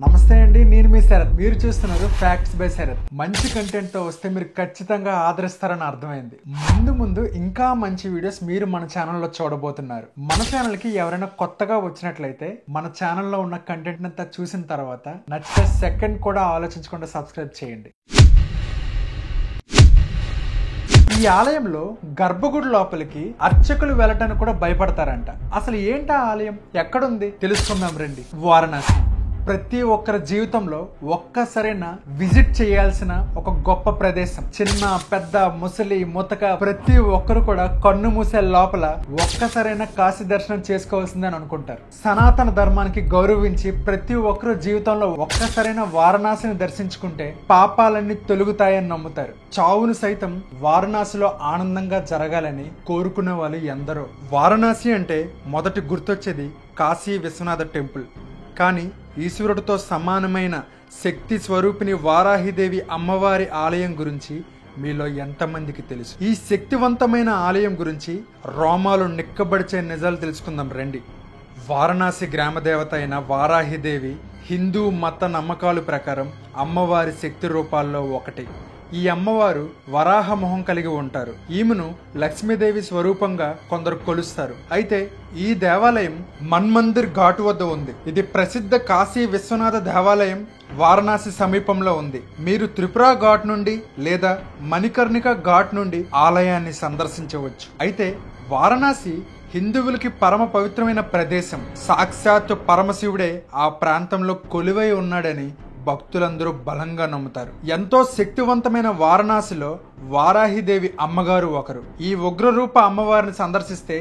నమస్తే అండి, నేను మీ శరత్. మీరు చూస్తున్నారు ఫ్యాక్ట్స్ బై శరత్. మంచి కంటెంట్ తో వస్తే మీరు ఖచ్చితంగా ఆదరిస్తారని అర్థమైంది. ముందు ఇంకా మంచి వీడియోస్ మీరు మన ఛానల్లో చూడబోతున్నారు. మన ఛానల్ కి ఎవరైనా కొత్తగా వచ్చినట్లయితే మన ఛానల్లో ఉన్న కంటెంట్ అంతా చూసిన తర్వాత నచ్చితే సెకండ్ కూడా ఆలోచించకుండా సబ్స్క్రైబ్ చేయండి. ఈ ఆలయంలో గర్భగుడి లోపలికి అర్చకులు వెళ్ళటానికి కూడా భయపడతారంట. అసలు ఏంటా ఆలయం, ఎక్కడుంది తెలుసుకుందాం రండి. వారణాసి ప్రతి ఒక్కరి జీవితంలో ఒక్కసారైనా విజిట్ చేయాల్సిన ఒక గొప్ప ప్రదేశం. చిన్న పెద్ద ముసలి ముతక ప్రతి ఒక్కరు కూడా కన్ను మూసే లోపల ఒక్కసారైనా కాశీ దర్శనం చేసుకోవాల్సిందని అనుకుంటారు. సనాతన ధర్మానికి గౌరవించి ప్రతి ఒక్కరు జీవితంలో ఒక్కసారైనా వారణాసిని దర్శించుకుంటే పాపాలన్నీ తొలుగుతాయని నమ్ముతారు. చావును సైతం వారణాసిలో ఆనందంగా జరగాలని కోరుకునే వాళ్ళు ఎందరో. వారణాసి అంటే మొదటి గుర్తొచ్చేది కాశీ విశ్వనాథ టెంపుల్. కానీ ఈశ్వరుడితో సమానమైన శక్తి స్వరూపిణి వారాహిదేవి అమ్మవారి ఆలయం గురించి మీలో ఎంతమందికి తెలుసు? ఈ శక్తివంతమైన ఆలయం గురించి రోమాలు నిక్కబడిచే నిజాలు తెలుసుకుందాం రండి. వారణాసి గ్రామదేవత అయిన వారాహిదేవి హిందూ మత నమ్మకాల ప్రకారం అమ్మవారి శక్తి రూపాల్లో ఒకటి. ఈ అమ్మవారు వరాహ మొహం కలిగి ఉంటారు. ఈమెను లక్ష్మీదేవి స్వరూపంగా కొందరు కొలుస్తారు. అయితే ఈ దేవాలయం మన్మందిర్ ఘాటు వద్ద ఉంది. ఇది ప్రసిద్ధ కాశీ విశ్వనాథ దేవాలయం వారణాసి సమీపంలో ఉంది. మీరు త్రిపుర ఘాట్ నుండి లేదా మణికర్ణిక ఘాట్ నుండి ఆలయాన్ని సందర్శించవచ్చు. అయితే వారణాసి హిందువులకి పరమ పవిత్రమైన ప్రదేశం. సాక్షాత్తు పరమశివుడే ఆ ప్రాంతంలో కొలువై ఉన్నాడని భక్తులందరూ బలంగా నమ్ముతారు. ఎంతో శక్తివంతమైన వారణాసిలో వారాహిదేవి అమ్మగారు ఒకరు. ఈ ఉగ్రరూప అమ్మవారిని సందర్శిస్తే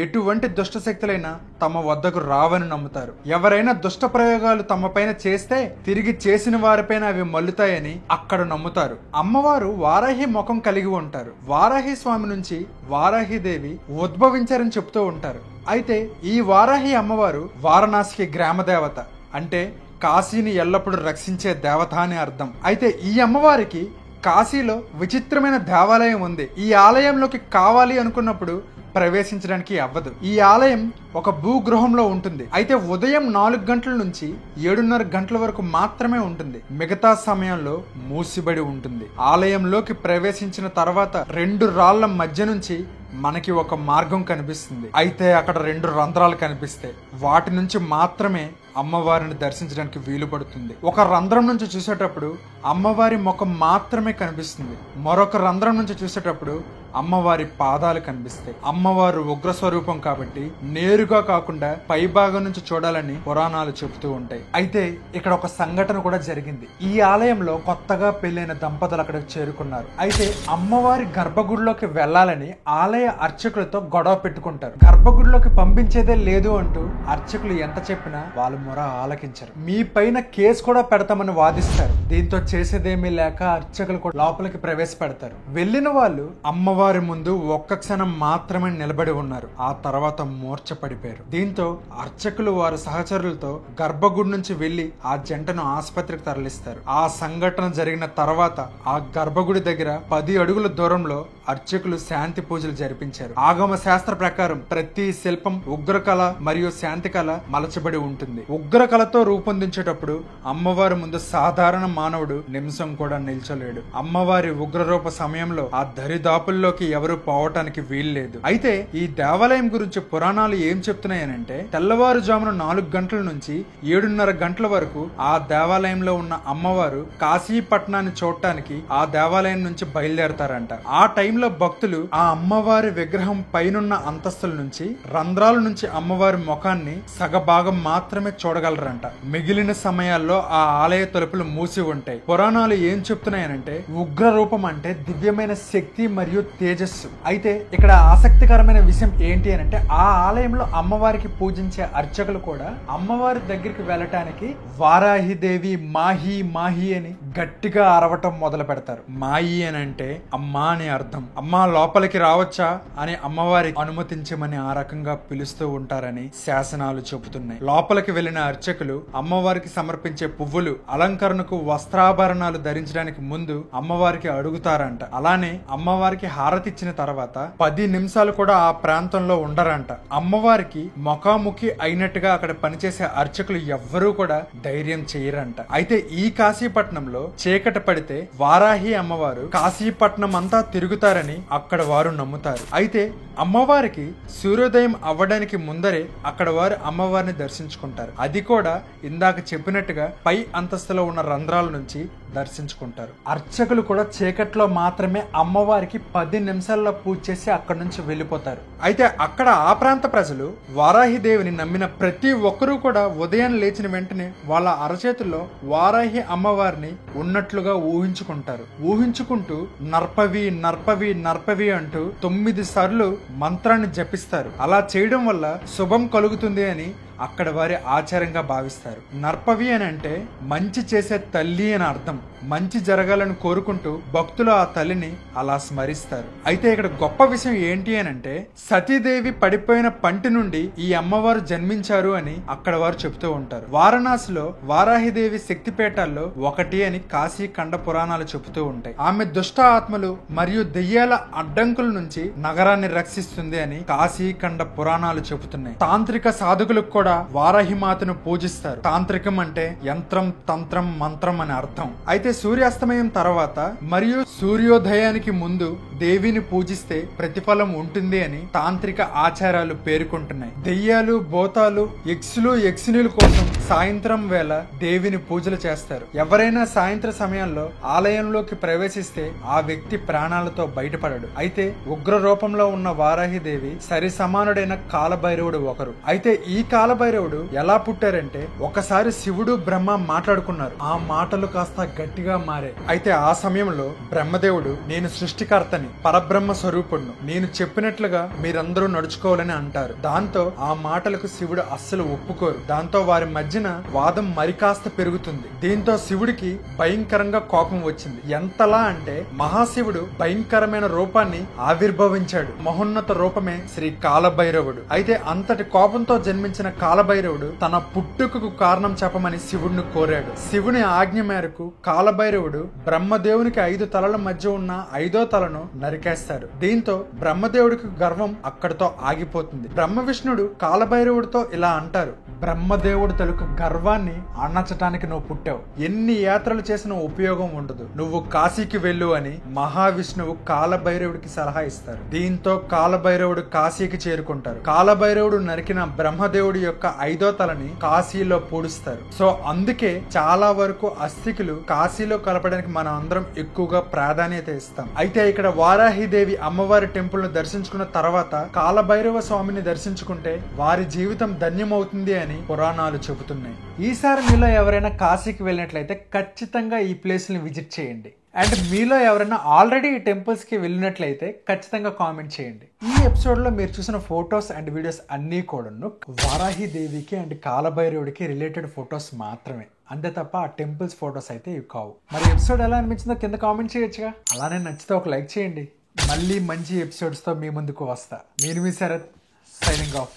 ఎటువంటి దుష్ట శక్తులైనా తమ వద్దకు రావని నమ్ముతారు. ఎవరైనా దుష్ట ప్రయోగాలు తమ పైన చేస్తే తిరిగి చేసిన వారిపైన అవి మల్లుతాయని అక్కడ నమ్ముతారు. అమ్మవారు వారాహి ముఖం కలిగి ఉంటారు. వారాహి స్వామి నుంచి వారాహిదేవి ఉద్భవించారని చెప్తూ ఉంటారు. అయితే ఈ వారాహి అమ్మవారు వారణాసికి గ్రామదేవత, అంటే కాశీని ఎల్లప్పుడూ రక్షించే దేవత అని అర్థం. అయితే ఈ అమ్మవారికి కాశీలో విచిత్రమైన దేవాలయం ఉంది. ఈ ఆలయంలోకి కావాలి అనుకున్నప్పుడు ప్రవేశించడానికి అవ్వదు. ఈ ఆలయం ఒక భూగృహంలో ఉంటుంది. అయితే ఉదయం 4 గంటల నుంచి 7:30 గంటల వరకు మాత్రమే ఉంటుంది. మిగతా సమయంలో మూసిబడి ఉంటుంది. ఆలయంలోకి ప్రవేశించిన తర్వాత 2 రాళ్ల మధ్య నుంచి మనకి ఒక మార్గం కనిపిస్తుంది. అయితే అక్కడ 2 రంధ్రాలు కనిపిస్తాయి. వాటి నుంచి మాత్రమే అమ్మవారిని దర్శించడానికి వీలు పడుతుంది. ఒక రంధ్రం నుంచి చూసేటప్పుడు అమ్మవారి ముఖం మాత్రమే కనిపిస్తుంది. మరొక రంధ్రం నుంచి చూసేటప్పుడు అమ్మవారి పాదాలు కనిపిస్తాయి. అమ్మవారు ఉగ్ర స్వరూపం కాబట్టి నేరుగా కాకుండా పై భాగం నుంచి చూడాలని పురాణాలు చెబుతూ ఉంటాయి. అయితే ఇక్కడ ఒక సంఘటన కూడా జరిగింది. ఈ ఆలయంలో కొత్తగా పెళ్లైన దంపతులు అక్కడికి చేరుకున్నారు. అయితే అమ్మవారి గర్భగుడిలోకి వెళ్లాలని ఆలయ అర్చకులతో గొడవ పెట్టుకుంటారు. గర్భగుడిలోకి పంపించేదే లేదు అంటూ అర్చకులు ఎంత చెప్పినా వాళ్ళు మొర ఆలకించరు. మీ పైన కేసు కూడా పెడతామని వాదిస్తారు. దీంతో చేసేదేమీ లేక అర్చకులు కూడా లోపలికి ప్రవేశపెడతారు. వెళ్లిన వాళ్ళు అమ్మవారి ముందు ఒక్క క్షణం మాత్రమే నిలబడి ఉన్నారు. ఆ తర్వాత మూర్ఛ పడిపోయారు. దీంతో అర్చకులు వారి సహచరులతో గర్భగుడి నుంచి వెళ్లి ఆ జంటను ఆసుపత్రికి తరలిస్తారు. ఆ సంఘటన జరిగిన తర్వాత ఆ గర్భగుడి దగ్గర 10 అడుగుల దూరంలో అర్చకులు శాంతి పూజలు జరిపించారు. ఆగమ శాస్త్ర ప్రకారం ప్రతి శిల్పం ఉగ్రకళ మరియు శాంతి కళ మలచబడి ఉంటుంది. ఉగ్రకళతో రూపొందించేటప్పుడు అమ్మవారి ముందు సాధారణ మానవుడు నిమిషం కూడా నిల్చోలేడు. అమ్మవారి ఉగ్రరూప సమయంలో ఆ దరిదాపుల్లోకి ఎవరు పోవటానికి వీల్లేదు. అయితే ఈ దేవాలయం గురించి పురాణాలు ఏం చెప్తున్నాయనంటే తెల్లవారుజామున 4 గంటల నుంచి 7:30 గంటల వరకు ఆ దేవాలయంలో ఉన్న అమ్మవారు కాశీపట్నాన్ని చూడటానికి ఆ దేవాలయం నుంచి బయలుదేరతారంట. ఆ టైంలో భక్తులు ఆ అమ్మవారి విగ్రహం పైనున్న అంతస్తుల నుంచి రంధ్రాల నుంచి అమ్మవారి ముఖాన్ని సగభాగం మాత్రమే చూడగలరంట. మిగిలిన సమయాల్లో ఆ ఆలయ తలుపులు మూసి ఉంటాయి. పురాణాలు ఏం చెప్తున్నాయనంటే ఉగ్ర రూపం అంటే దివ్యమైన శక్తి మరియు తేజస్సు. అయితే ఇక్కడ ఆసక్తికరమైన విషయం ఏంటి అని అంటే ఆ ఆలయంలో అమ్మవారికి పూజించే అర్చకులు కూడా అమ్మవారి దగ్గరికి వెళ్ళటానికి వారాహిదేవి మాహి మాహి అని గట్టిగా అరవటం మొదలు పెడతారు. మాయి అని అంటే అమ్మా అని అర్థం. అమ్మ లోపలికి రావచ్చా అని అమ్మవారికి అనుమతించమని ఆ రకంగా పిలుస్తూ ఉంటారని శాసనాలు చెబుతున్నాయి. లోపలికి వెళ్లిన అర్చకులు అమ్మవారికి సమర్పించే పువ్వులు, అలంకరణకు వస్త్రాభరణాలు ధరించడానికి ముందు అమ్మవారికి అడుగుతారంట. అలానే అమ్మవారికి హారతి ఇచ్చిన తర్వాత 10 నిమిషాలు కూడా ఆ ప్రాంతంలో ఉండరంట. అమ్మవారికి ముఖాముఖి అయినట్టుగా అక్కడ పనిచేసే అర్చకులు ఎవ్వరూ కూడా ధైర్యం చేయరంట. అయితే ఈ కాశీపట్నంలో చీకటి పడితే వారాహి అమ్మవారు కాశీపట్నం అంతా తిరుగుతారని అక్కడ వారు నమ్ముతారు. అయితే అమ్మవారికి సూర్యోదయం అవ్వడానికి ముందరే అక్కడ వారు అమ్మవారిని దర్శించుకుంటారు. అది కూడా ఇందాక చెప్పినట్టుగా పై అంతస్తులో ఉన్న రంధ్రాల నుంచి దర్శించుకుంటారు. అర్చకులు కూడా చీకట్లో మాత్రమే అమ్మవారికి 10 నిమిషాల్లో పూజ చేసి అక్కడి నుంచి వెళ్ళిపోతారు. అయితే అక్కడ ఆ ప్రాంత ప్రజలు వారాహి దేవిని నమ్మిన ప్రతి ఒక్కరూ కూడా ఉదయం లేచిన వెంటనే వాళ్ళ అరచేతుల్లో వారాహి అమ్మవారిని ఉన్నట్లుగా ఊహించుకుంటారు. ఊహించుకుంటూ నర్పవి నర్పవి నర్పవి అంటూ 9 సార్లు మంత్రాన్ని జపిస్తారు. అలా చేయడం వల్ల శుభం కలుగుతుంది అని అక్కడ వారి ఆచారంగా భావిస్తారు. నర్పవి అని అంటే మంచి చేసే తల్లి అని అర్థం. మంచి జరగాలని కోరుకుంటూ భక్తులు ఆ తల్లిని అలా స్మరిస్తారు. అయితే ఇక్కడ గొప్ప విషయం ఏంటి అని అంటే సతీదేవి పడిపోయిన పంటి నుండి ఈ అమ్మవారు జన్మించారు అని అక్కడ వారు చెబుతూ ఉంటారు. వారణాసిలో వారాహిదేవి శక్తిపీఠాల్లో ఒకటి అని కాశీ ఖండ పురాణాలు చెబుతూ ఉంటాయి. ఆమె దుష్ట ఆత్మలు మరియు దెయ్యాల అడ్డంకుల నుంచి నగరాన్ని రక్షిస్తుంది అని కాశీ ఖండ పురాణాలు చెబుతున్నాయి. తాంత్రిక సాధకులకు కూడా వారాహి మాతను పూజిస్తారు. తాంత్రికం అంటే యంత్రం, తంత్రం, మంత్రం అని అర్థం. అయితే సూర్యాస్తమయం తర్వాత మరియు సూర్యోదయానికి ముందు దేవిని పూజిస్తే ప్రతిఫలం ఉంటుంది అని తాంత్రిక ఆచారాలు పేర్కొంటున్నాయి. దెయ్యాలు, భూతాలు, యక్షులు, యక్షిణుల కోసం సాయంత్రం వేళ దేవిని పూజలు చేస్తారు. ఎవరైనా సాయంత్ర సమయంలో ఆలయంలోకి ప్రవేశిస్తే ఆ వ్యక్తి ప్రాణాలతో బయటపడడు. అయితే ఉగ్ర రూపంలో ఉన్న వారాహి దేవి సరి సమానుడైన కాలభైరవుడు ఒకరు. అయితే ఈ కాలభైరవుడు ఎలా పుట్టారంటే ఒకసారి శివుడు, బ్రహ్మ మాట్లాడుకున్నారు. ఆ మాటలు కాస్త గట్టిగా మారే. అయితే ఆ సమయంలో బ్రహ్మదేవుడు నేను సృష్టికర్తని, పరబ్రహ్మ స్వరూపుడును, నేను చెప్పినట్లుగా మీరందరూ నడుచుకోవాలని అంటారు. దాంతో ఆ మాటలకు శివుడు అస్సలు ఒప్పుకోరు. దాంతో వారి మధ్యన వాదం మరికాస్త పెరుగుతుంది. దీంతో శివుడికి భయంకరంగా కోపం వచ్చింది. ఎంతలా అంటే మహాశివుడు భయంకరమైన రూపాన్ని ఆవిర్భవించాడు. మహోన్నత రూపమే శ్రీ కాలభైరవుడు. అయితే అంతటి కోపంతో జన్మించిన కాలభైరవుడు తన పుట్టుకకు కారణం చెప్పమని శివుడిని కోరాడు. శివుని ఆజ్ఞ మేరకు కాలభైరవుడు బ్రహ్మదేవునికి 5 తలల మధ్య ఉన్న 5వ తలను నరికేస్తారు. దీంతో బ్రహ్మదేవుడికి గర్వం అక్కడితో ఆగిపోతుంది. బ్రహ్మ విష్ణుడు కాలభైరవుడితో ఇలా అంటారు, బ్రహ్మదేవుడు తలుకు గర్వాన్ని అణచటానికి నువ్వు పుట్టావు. ఎన్ని యాత్రలు చేసిన ఉపయోగం ఉండదు, నువ్వు కాశీకి వెళ్ళు అని మహావిష్ణువు కాలభైరవుడికి సలహా ఇస్తారు. దీంతో కాలభైరవుడు కాశీకి చేరుకుంటారు. కాలభైరవుడు నరికిన బ్రహ్మదేవుడి యొక్క 5వ తలని కాశీలో పూడుస్తారు. సో అందుకే చాలా వరకు అస్థికులు కాశీలో కలపడానికి మనం అందరం ఎక్కువగా ప్రాధాన్యత ఇస్తాం. అయితే ఇక్కడ వారాహిదేవి అమ్మవారి టెంపుల్ ను దర్శించుకున్న తర్వాత కాలభైరవ స్వామిని దర్శించుకుంటే వారి జీవితం ధన్యమవుతుంది అని పురాణాలు చెబుతున్నాయి. ఈసారి మీలో ఎవరైనా కాశీకి వెళ్ళినట్లయితే ఖచ్చితంగా ఈ ప్లేస్ ని విజిట్ చేయండి. అండ్ మీలో ఎవరైనా ఆల్రెడీ ఈ టెంపుల్స్ కి వెళ్ళినట్లయితే ఖచ్చితంగా కామెంట్ చేయండి. ఈ ఎపిసోడ్ లో మీరు చూసిన ఫొటోస్ అండ్ వీడియోస్ అన్ని కూడా వారాహి దేవికి అండ్ కాలభైరవుడికి రిలేటెడ్ ఫొటోస్ మాత్రమే, అంతే తప్ప ఆ టెంపుల్స్ ఫొటోస్ అయితే ఇవి కావు. మరి ఎపిసోడ్ ఎలా అనిపించిందో కింద కామెంట్ చేయొచ్చుగా. అలానే నచ్చితే ఒక లైక్ చేయండి. మళ్ళీ మంచి ఎపిసోడ్స్ తో మీ ముందుకు వస్తా. నేను మీ శరత్, సైనింగ్ ఆఫ్.